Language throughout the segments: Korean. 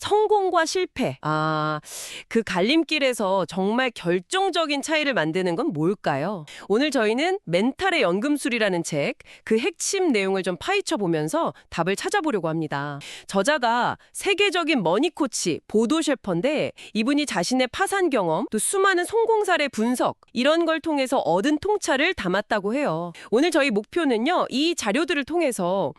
성공과 실패. 그 갈림길에서 정말 결정적인 차이를 만드는 건 뭘까요? 오늘 저희는 멘탈의 연금술이라는 책, 그 핵심 내용을 좀 파헤쳐 보면서 답을 찾아보려고 합니다. 저자가 세계적인 머니코치, 보도 셰퍼인데 이분이 자신의 파산 경험, 또 수많은 성공 사례 분석, 이런 걸 통해서 얻은 통찰을 담았다고 해요. 오늘 저희 목표는요, 이 자료들을 통해서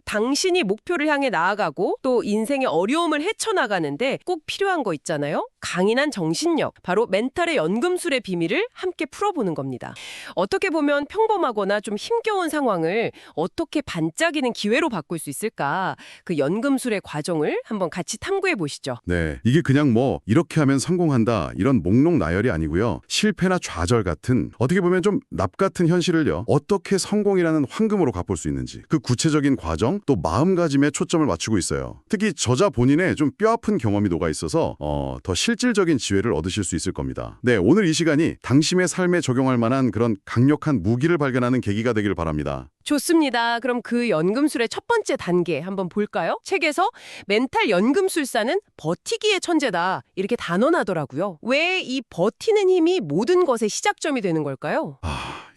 당신이 목표를 향해 나아가고 또 인생의 어려움을 헤쳐나가는데 꼭 필요한 거 있잖아요. 강인한 정신력, 바로 멘탈의 연금술의 비밀을 함께 풀어보는 겁니다. 어떻게 보면 평범하거나 좀 힘겨운 상황을 어떻게 반짝이는 기회로 바꿀 수 있을까? 그 연금술의 과정을 한번 같이 탐구해 보시죠. 네, 이게 그냥 뭐 이렇게 하면 성공한다 이런 목록 나열이 아니고요. 실패나 좌절 같은 어떻게 보면 좀 납 같은 현실을요. 어떻게 성공이라는 황금으로 갚을 수 있는지 그 구체적인 과정 또 마음가짐에 초점을 맞추고 있어요. 특히 저자 본인의 좀 뼈아픈 경험이 녹아 있어서 더 실질적인 지혜를 얻으실 수 있을 겁니다. 네, 오늘 이 시간이 당신의 삶에 적용할 만한 그런 강력한 무기를 발견하는 계기가 되길 바랍니다. 좋습니다. 그럼 그 연금술의 첫 번째 단계 한번 볼까요? 책에서 멘탈 연금술사는 버티기의 천재다, 이렇게 단언하더라고요. 왜 이 버티는 힘이 모든 것의 시작점이 되는 걸까요?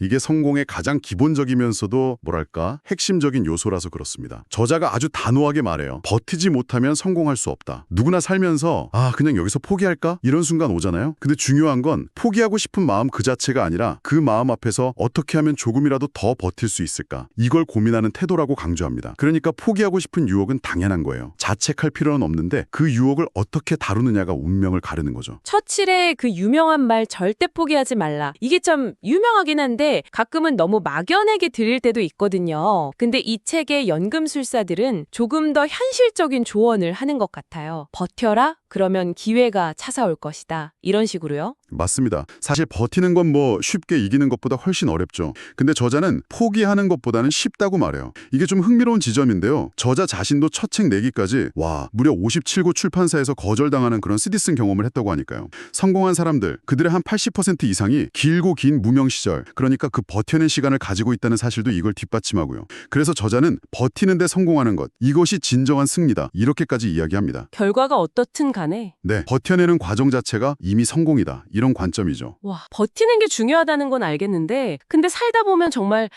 이게 성공의 가장 기본적이면서도 뭐랄까 핵심적인 요소라서 그렇습니다. 저자가 아주 단호하게 말해요. 버티지 못하면 성공할 수 없다. 누구나 살면서 그냥 여기서 포기할까? 이런 순간 오잖아요. 근데 중요한 건 포기하고 싶은 마음 그 자체가 아니라 그 마음 앞에서 어떻게 하면 조금이라도 더 버틸 수 있을까? 이걸 고민하는 태도라고 강조합니다. 그러니까 포기하고 싶은 유혹은 당연한 거예요. 자책할 필요는 없는데 그 유혹을 어떻게 다루느냐가 운명을 가르는 거죠. 처칠의 그 유명한 말 절대 포기하지 말라. 이게 참 유명하긴 한데 가끔은 너무 막연하게 들릴 때도 있거든요. 근데 이 책의 연금술사들은 조금 더 현실적인 조언을 하는 것 같아요. 버텨라? 그러면 기회가 찾아올 것이다. 이런 식으로요. 맞습니다. 사실 버티는 건 뭐 쉽게 이기는 것보다 훨씬 어렵죠. 근데 저자는 포기하는 것보다는 쉽다고 말해요. 이게 좀 흥미로운 지점인데요. 저자 자신도 첫 책 내기까지 무려 57구 출판사에서 거절당하는 그런 쓰디쓴 경험을 했다고 하니까요. 성공한 사람들, 그들의 한 80% 이상이 길고 긴 무명 시절, 그러니까 그 버텨낸 시간을 가지고 있다는 사실도 이걸 뒷받침하고요. 그래서 저자는 버티는 데 성공하는 것, 이것이 진정한 승리다. 이렇게까지 이야기합니다. 결과가 어떻든 간에 네, 버텨내는 과정 자체가 이미 성공이다. 이런 관점이죠. 버티는 게 중요하다는 건 알겠는데 근데 살다 보면 정말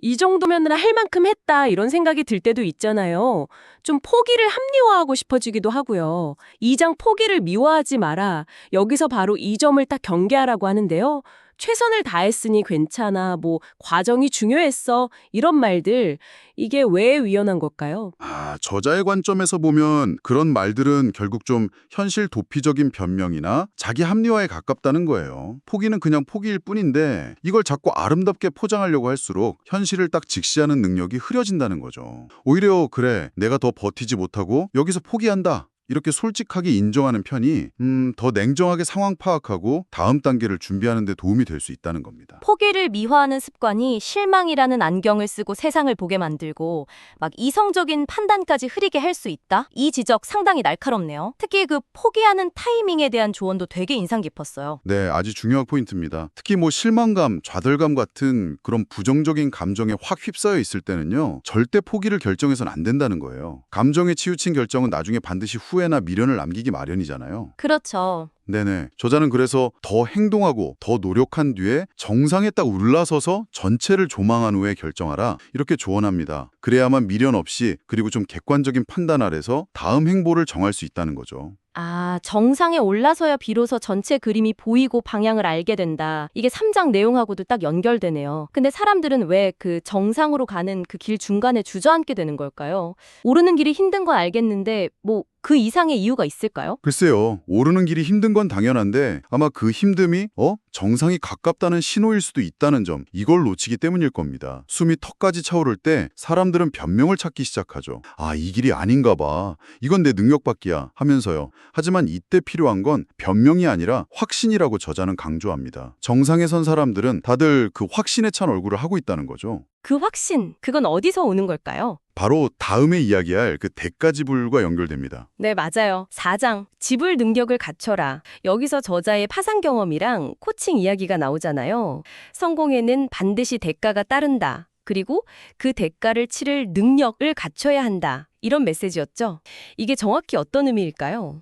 이 정도면 할 만큼 했다 이런 생각이 들 때도 있잖아요. 좀 포기를 합리화하고 싶어지기도 하고요. 이 장 포기를 미워하지 마라. 여기서 바로 이 점을 딱 경계하라고 하는데요. 최선을 다했으니 괜찮아, 과정이 중요했어, 이런 말들, 이게 왜 위헌한 걸까요? 저자의 관점에서 보면 그런 말들은 결국 좀 현실 도피적인 변명이나 자기 합리화에 가깝다는 거예요. 포기는 그냥 포기일 뿐인데 이걸 자꾸 아름답게 포장하려고 할수록 현실을 딱 직시하는 능력이 흐려진다는 거죠. 오히려 그래, 내가 더 버티지 못하고 여기서 포기한다. 이렇게 솔직하게 인정하는 편이 더 냉정하게 상황 파악하고 다음 단계를 준비하는 데 도움이 될 수 있다는 겁니다. 포기를 미화하는 습관이 실망이라는 안경을 쓰고 세상을 보게 만들고 막 이성적인 판단까지 흐리게 할 수 있다? 이 지적 상당히 날카롭네요. 특히 그 포기하는 타이밍에 대한 조언도 되게 인상 깊었어요. 네, 아주 중요한 포인트입니다. 특히 실망감, 좌절감 같은 그런 부정적인 감정에 확 휩싸여 있을 때는요. 절대 포기를 결정해서는 안 된다는 거예요. 감정에 치우친 결정은 나중에 반드시 후회나 미련을 남기기 마련이잖아요. 그렇죠. 네네. 저자는 그래서 더 행동하고 더 노력한 뒤에 정상에 딱 올라서서 전체를 조망한 후에 결정하라. 이렇게 조언합니다. 그래야만 미련 없이 그리고 좀 객관적인 판단 아래서 다음 행보를 정할 수 있다는 거죠. 정상에 올라서야 비로소 전체 그림이 보이고 방향을 알게 된다. 이게 3장 내용하고도 딱 연결되네요. 근데 사람들은 왜 그 정상으로 가는 그 길 중간에 주저앉게 되는 걸까요? 오르는 길이 힘든 건 알겠는데 그 이상의 이유가 있을까요? 글쎄요. 오르는 길이 힘든 건 당연한데 아마 그 힘듦이 정상이 가깝다는 신호일 수도 있다는 점, 이걸 놓치기 때문일 겁니다. 숨이 턱까지 차오를 때 사람들은 변명을 찾기 시작하죠. 이 길이 아닌가 봐. 이건 내 능력 밖이야 하면서요. 하지만 이때 필요한 건 변명이 아니라 확신이라고 저자는 강조합니다. 정상에 선 사람들은 다들 그 확신에 찬 얼굴을 하고 있다는 거죠. 그 확신, 그건 어디서 오는 걸까요? 바로 다음에 이야기할 그 대가지불과 연결됩니다. 네, 맞아요. 4장, 지불 능력을 갖춰라. 여기서 저자의 파산 경험이랑 코칭 이야기가 나오잖아요. 성공에는 반드시 대가가 따른다. 그리고 그 대가를 치를 능력을 갖춰야 한다. 이런 메시지였죠. 이게 정확히 어떤 의미일까요?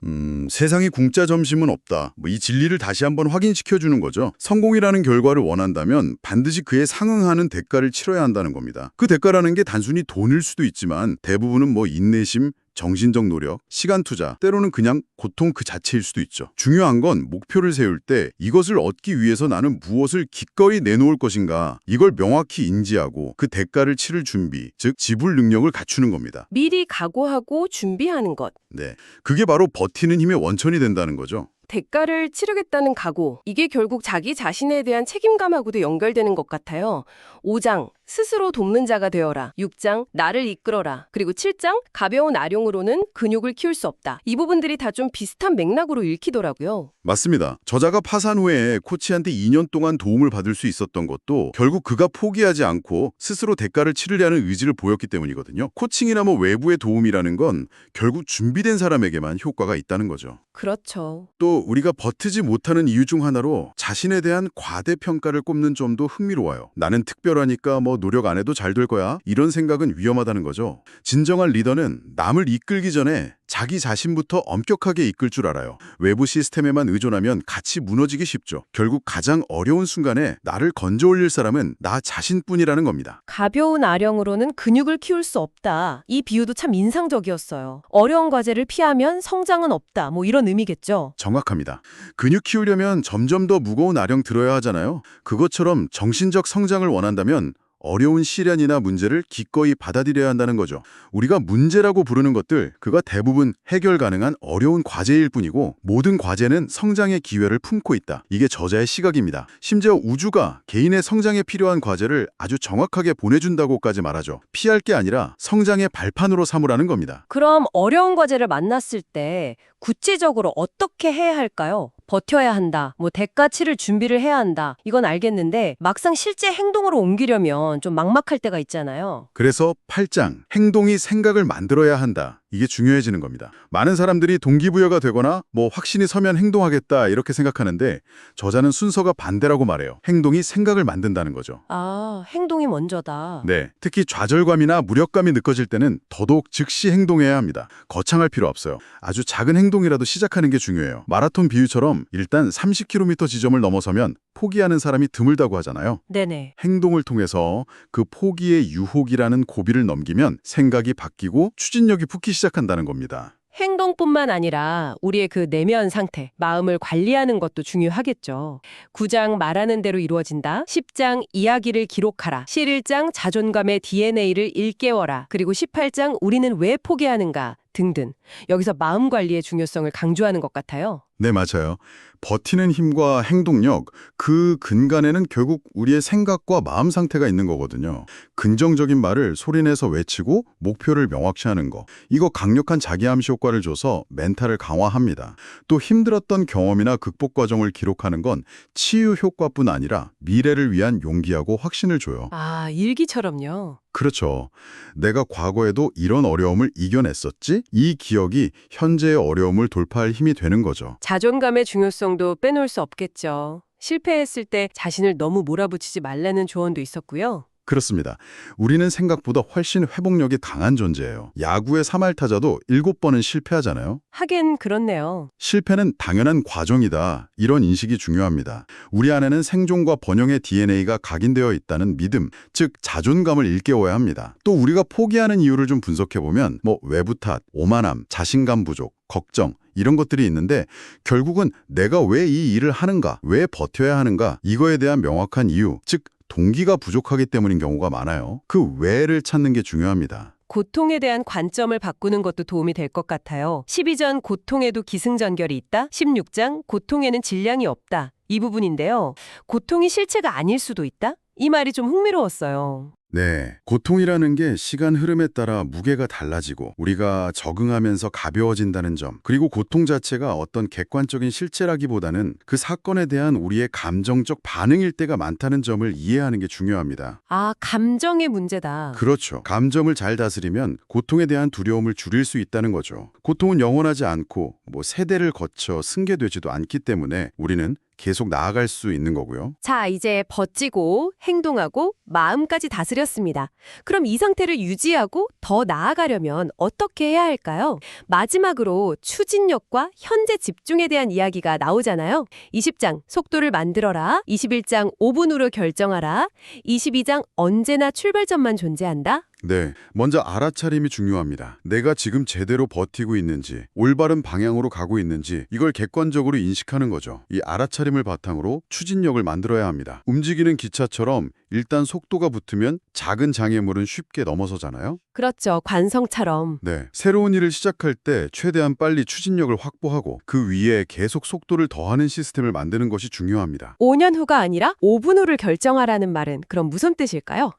세상에 공짜 점심은 없다. 이 진리를 다시 한번 확인시켜주는 거죠. 성공이라는 결과를 원한다면 반드시 그에 상응하는 대가를 치러야 한다는 겁니다. 그 대가라는 게 단순히 돈일 수도 있지만 대부분은 인내심, 정신적 노력, 시간 투자, 때로는 그냥 고통 그 자체일 수도 있죠. 중요한 건 목표를 세울 때 이것을 얻기 위해서 나는 무엇을 기꺼이 내놓을 것인가, 이걸 명확히 인지하고 그 대가를 치를 준비, 즉 지불 능력을 갖추는 겁니다. 미리 각오하고 준비하는 것. 네, 그게 바로 버티는 힘의 원천이 된다는 거죠. 대가를 치르겠다는 각오. 이게 결국 자기 자신에 대한 책임감하고도 연결되는 것 같아요. 5장, 스스로 돕는 자가 되어라. 6장, 나를 이끌어라. 그리고 7장, 가벼운 아령으로는 근육을 키울 수 없다. 이 부분들이 다 좀 비슷한 맥락으로 읽히더라고요. 맞습니다. 저자가 파산 후에 코치한테 2년 동안 도움을 받을 수 있었던 것도 결국 그가 포기하지 않고 스스로 대가를 치르려는 의지를 보였기 때문이거든요. 코칭이나 외부의 도움이라는 건 결국 준비된 사람에게만 효과가 있다는 거죠. 그렇죠. 또 우리가 버티지 못하는 이유 중 하나로 자신에 대한 과대평가를 꼽는 점도 흥미로워요. 나는 특별하니까 노력 안 해도 잘 될 거야. 이런 생각은 위험하다는 거죠. 진정한 리더는 남을 이끌기 전에 자기 자신부터 엄격하게 이끌 줄 알아요. 외부 시스템에만 의존하면 같이 무너지기 쉽죠. 결국 가장 어려운 순간에 나를 건져 올릴 사람은 나 자신뿐이라는 겁니다. 가벼운 아령으로는 근육을 키울 수 없다. 이 비유도 참 인상적이었어요. 어려운 과제를 피하면 성장은 없다. 이런 의미겠죠. 정확합니다. 근육 키우려면 점점 더 무거운 아령 들어야 하잖아요. 그것처럼 정신적 성장을 원한다면 어려운 시련이나 문제를 기꺼이 받아들여야 한다는 거죠. 우리가 문제라고 부르는 것들, 그가 대부분 해결 가능한 어려운 과제일 뿐이고 모든 과제는 성장의 기회를 품고 있다. 이게 저자의 시각입니다. 심지어 우주가 개인의 성장에 필요한 과제를 아주 정확하게 보내준다고까지 말하죠. 피할 게 아니라 성장의 발판으로 삼으라는 겁니다. 그럼 어려운 과제를 만났을 때 구체적으로 어떻게 해야 할까요? 버텨야 한다. 대가 치를 준비를 해야 한다. 이건 알겠는데 막상 실제 행동으로 옮기려면 좀 막막할 때가 있잖아요. 그래서 8장, 행동이 생각을 만들어야 한다. 이게 중요해지는 겁니다. 많은 사람들이 동기부여가 되거나 확신이 서면 행동하겠다 이렇게 생각하는데 저자는 순서가 반대라고 말해요. 행동이 생각을 만든다는 거죠. 아, 행동이 먼저다. 네, 특히 좌절감이나 무력감이 느껴질 때는 더더욱 즉시 행동해야 합니다. 거창할 필요 없어요. 아주 작은 행동이라도 시작하는 게 중요해요. 마라톤 비유처럼 일단 30km 지점을 넘어서면 포기하는 사람이 드물다고 하잖아요. 네네. 행동을 통해서 그 포기의 유혹이라는 고비를 넘기면 생각이 바뀌고 추진력이 붙기 시작한다는 겁니다. 행동뿐만 아니라 우리의 그 내면 상태, 마음을 관리하는 것도 중요하겠죠. 9장 말하는 대로 이루어진다. 10장 이야기를 기록하라. 11장 자존감의 DNA를 일깨워라. 그리고 18장 우리는 왜 포기하는가 등등. 여기서 마음 관리의 중요성을 강조하는 것 같아요. 네, 맞아요. 버티는 힘과 행동력, 그 근간에는 결국 우리의 생각과 마음 상태가 있는 거거든요. 긍정적인 말을 소리내서 외치고 목표를 명확시하는 거. 이거 강력한 자기암시 효과를 줘서 멘탈을 강화합니다. 또 힘들었던 경험이나 극복 과정을 기록하는 건 치유 효과뿐 아니라 미래를 위한 용기하고 확신을 줘요. 아, 일기처럼요. 그렇죠. 내가 과거에도 이런 어려움을 이겨냈었지? 이 기억이 현재의 어려움을 돌파할 힘이 되는 거죠. 자존감의 중요성도 빼놓을 수 없겠죠. 실패했을 때 자신을 너무 몰아붙이지 말라는 조언도 있었고요. 그렇습니다. 우리는 생각보다 훨씬 회복력이 강한 존재예요. 야구의 3할타자도 7번은 실패하잖아요. 하긴 그렇네요. 실패는 당연한 과정이다. 이런 인식이 중요합니다. 우리 안에는 생존과 번영의 DNA가 각인되어 있다는 믿음, 즉 자존감을 일깨워야 합니다. 또 우리가 포기하는 이유를 좀 분석해보면 외부 탓, 오만함, 자신감 부족, 걱정 이런 것들이 있는데 결국은 내가 왜 이 일을 하는가, 왜 버텨야 하는가 이거에 대한 명확한 이유, 즉 동기가 부족하기 때문인 경우가 많아요. 그 왜를 찾는 게 중요합니다. 고통에 대한 관점을 바꾸는 것도 도움이 될 것 같아요. 12장 고통에도 기승전결이 있다. 16장 고통에는 질량이 없다. 이 부분인데요. 고통이 실체가 아닐 수도 있다? 이 말이 좀 흥미로웠어요. 네, 고통이라는 게 시간 흐름에 따라 무게가 달라지고 우리가 적응하면서 가벼워진다는 점, 그리고 고통 자체가 어떤 객관적인 실체라기보다는 그 사건에 대한 우리의 감정적 반응일 때가 많다는 점을 이해하는 게 중요합니다. 아, 감정의 문제다. 그렇죠. 감정을 잘 다스리면 고통에 대한 두려움을 줄일 수 있다는 거죠. 고통은 영원하지 않고 세대를 거쳐 승계되지도 않기 때문에 우리는 계속 나아갈 수 있는 거고요. 자, 이제 버티고 행동하고 마음까지 다스렸습니다. 그럼 이 상태를 유지하고 더 나아가려면 어떻게 해야 할까요? 마지막으로 추진력과 현재 집중에 대한 이야기가 나오잖아요. 20장 속도를 만들어라. 21장 5분 후로 결정하라. 22장 언제나 출발점만 존재한다. 네, 먼저 알아차림이 중요합니다. 내가 지금 제대로 버티고 있는지, 올바른 방향으로 가고 있는지 이걸 객관적으로 인식하는 거죠. 이 알아차림을 바탕으로 추진력을 만들어야 합니다. 움직이는 기차처럼 일단 속도가 붙으면 작은 장애물은 쉽게 넘어서잖아요. 그렇죠. 관성처럼. 네, 새로운 일을 시작할 때 최대한 빨리 추진력을 확보하고 그 위에 계속 속도를 더하는 시스템을 만드는 것이 중요합니다. 5년 후가 아니라 5분 후를 결정하라는 말은 그럼 무슨 뜻일까요?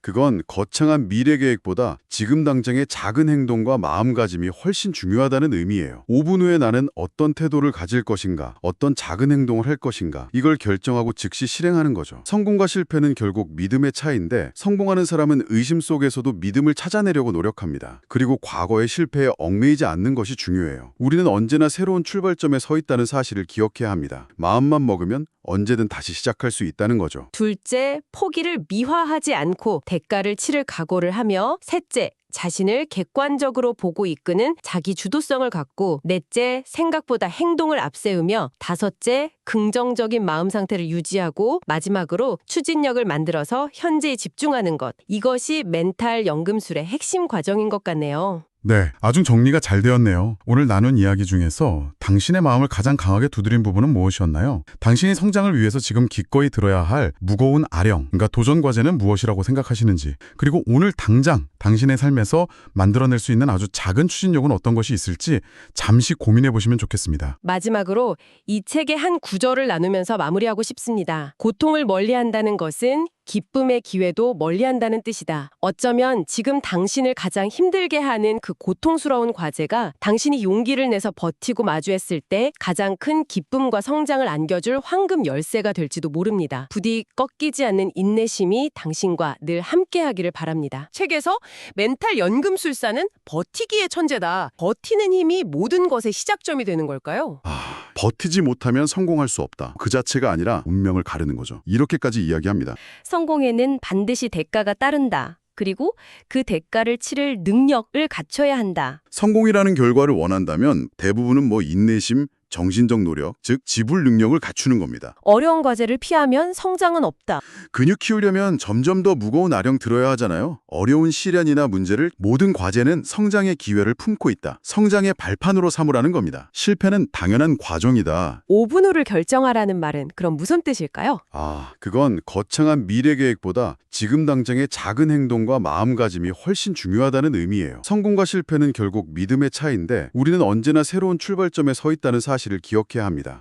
그건 거창한 미래 계획보다 지금 당장의 작은 행동과 마음가짐이 훨씬 중요하다는 의미예요. 5분 후에 나는 어떤 태도를 가질 것인가, 어떤 작은 행동을 할 것인가, 이걸 결정하고 즉시 실행하는 거죠. 성공과 실패는 결국 믿음의 차이인데 성공하는 사람은 의심 속에서도 믿음을 찾아내려고 노력합니다. 그리고 과거의 실패에 얽매이지 않는 것이 중요해요. 우리는 언제나 새로운 출발점에 서 있다는 사실을 기억해야 합니다. 마음만 먹으면 언제든 다시 시작할 수 있다는 거죠. 둘째, 포기를 미화하지 않고 대가를 치를 각오를 하며, 셋째, 자신을 객관적으로 보고 이끄는 자기 주도성을 갖고, 넷째, 생각보다 행동을 앞세우며, 다섯째, 긍정적인 마음 상태를 유지하고, 마지막으로 추진력을 만들어서 현재에 집중하는 것. 이것이 멘탈 연금술의 핵심 과정인 것 같네요. 네, 아주 정리가 잘 되었네요. 오늘 나눈 이야기 중에서 당신의 마음을 가장 강하게 두드린 부분은 무엇이었나요? 당신이 성장을 위해서 지금 기꺼이 들어야 할 무거운 아령, 그러니까 도전 과제는 무엇이라고 생각하시는지, 그리고 오늘 당장 당신의 삶에서 만들어낼 수 있는 아주 작은 추진력은 어떤 것이 있을지 잠시 고민해 보시면 좋겠습니다. 마지막으로 이 책의 한 구절을 나누면서 마무리하고 싶습니다. 고통을 멀리한다는 것은 기쁨의 기회도 멀리한다는 뜻이다. 어쩌면 지금 당신을 가장 힘들게 하는 그 고통스러운 과제가 당신이 용기를 내서 버티고 마주했을 때 가장 큰 기쁨과 성장을 안겨줄 황금 열쇠가 될지도 모릅니다. 부디 꺾이지 않는 인내심이 당신과 늘 함께하기를 바랍니다. 책에서 멘탈 연금술사는 버티기의 천재다. 버티는 힘이 모든 것의 시작점이 되는 걸까요? 버티지 못하면 성공할 수 없다. 그 자체가 아니라 운명을 가르는 거죠. 이렇게까지 이야기합니다. 성공에는 반드시 대가가 따른다. 그리고 그 대가를 치를 능력을 갖춰야 한다. 성공이라는 결과를 원한다면 대부분은 인내심, 정신적 노력, 즉 지불 능력을 갖추는 겁니다. 어려운 과제를 피하면 성장은 없다. 근육 키우려면 점점 더 무거운 아령 들어야 하잖아요. 어려운 시련이나 문제를 모든 과제는 성장의 기회를 품고 있다. 성장의 발판으로 삼으라는 겁니다. 실패는 당연한 과정이다. 5분 후를 결정하라는 말은 그럼 무슨 뜻일까요? 그건 거창한 미래 계획보다 지금 당장의 작은 행동과 마음가짐이 훨씬 중요하다는 의미예요. 성공과 실패는 결국 믿음의 차이인데 우리는 언제나 새로운 출발점에 서 있다는 사실을 기억해야 합니다.